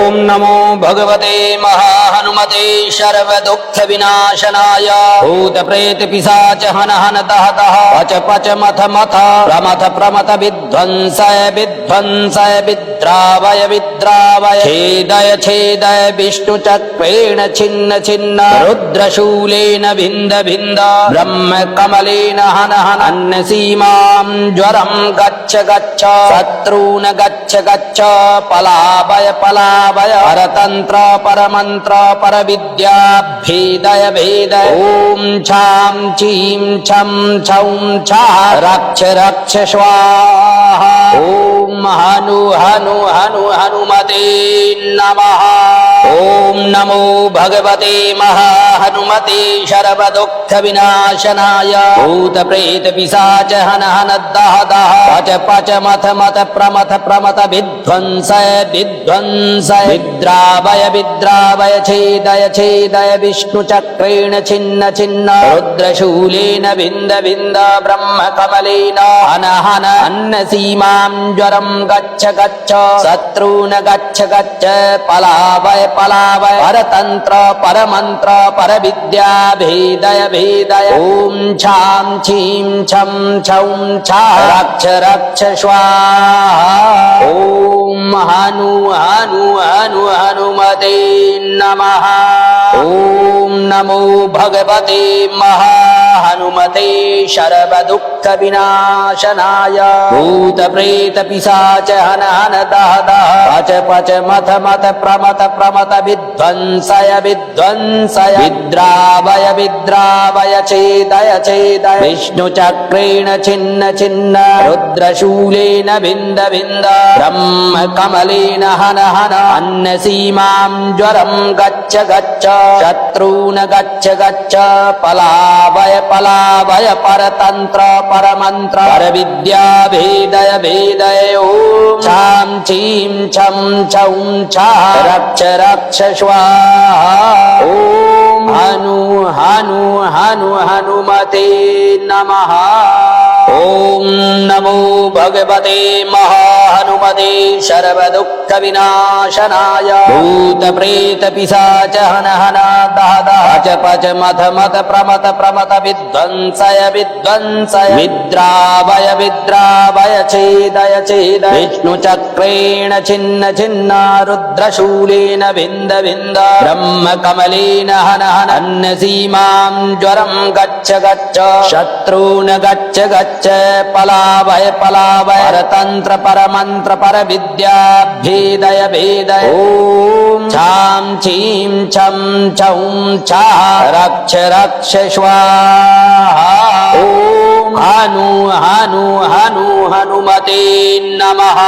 ओम नमो भगवते महाहनुमते सर्वदुःखविनाशनाय भूत प्रेत पिशाच हन हन दह दह पच पच मथ मथ प्रमथ प्रमथ विध्वंसय विध्वंसय विद्रावय विद्रावय छेदय छेदय विष्णुचक्रेण छिन्न छिन्न रुद्रशूलेन भिन्द भिन्द ब्रह्म कमलेन हन हन अन्यसीमां ज्वरं गच्छ गच्छ शत्रून् गच्छ गच्छ पलावय पलावय परतन्त्र परमन्त्र परविद्या भेदय भेदय ओम छां चीं छं छौं छः रक्ष रक्ष स्वाहा ओम हनु हनु हनु हनुमते नमः। ओम नमो भगवते महाहनुमते सर्वदुःखविनाशनाय भूत प्रेत पिशाच हन हन दह दह पच पच मथ मथ प्रमथ प्रमथ विध्वंसय विध्वंसय विद्रावय विद्रावय छेदय छेदय विष्णुचक्रेण छिन्न छिन्न रुद्रशूलेन भिन्द भिन्द ब्रह्म कमलेन हन हन अन्नसीमां ज्वरं गच्छ गच्छ शत्रून् गच्छ गच्छ पलावय पलावय परतन्त्र परमन्त्र परविद्या भेदय भेदय ओम छां छीं छं छौं छः रक्ष रक्ष स्वाहा ओम हनु हनु हनु हनुमते नमः। ओम नमो भगवते महाहनुमते सर्वदुःखविनाशनाय भूत प्रेत पिशाच हन हन दह दह पच पच मथ मथ प्रमथ प्रमथ विध्वंसय विध्वंसय विद्रावय विद्रावय छेदय छेदय विष्णुचक्रेण छिन्न छिन्न रुद्रशूलेन भिन्द भिन्द ब्रह्म कमलेन हन हन अन्यसीमां ज्वरं गच्छ गच्छ शत्रून् गच्छ गच्छ पलावय पलावय परतन्त्र परमन्त्र परविद्या भेदय भेदय ओम छां चीं छं छौं छः रक्ष रक्ष स्वाहा ओम हनु हनु हनु हनुमते नमः। ओम नमो भगवते महाहनुमते सर्वदुःखविनाशनाय भूत प्रेत पिशाच हन हन दह दह पच पच मथ मथ प्रमथ प्रमथ विध्वंसय विध्वंसय विद्रावय विद्रावय छेदय छेदय विष्णुचक्रेण छिन्न छिन्न रुद्रशूलेन भिन्द भिन्द ब्रह्म कमलेन हन हन अन्यसीमां ज्वरं गच्छ गच्छ शत्रून् गच्छ गच्छ पलावय पलावय परतन्त्र परमन्त्र परविद्या भेदय भेदय ओम छां चीं छं छौं छः रक्ष रक्ष स्वाहा ओम हनु हनु हनु हनुमते नमः।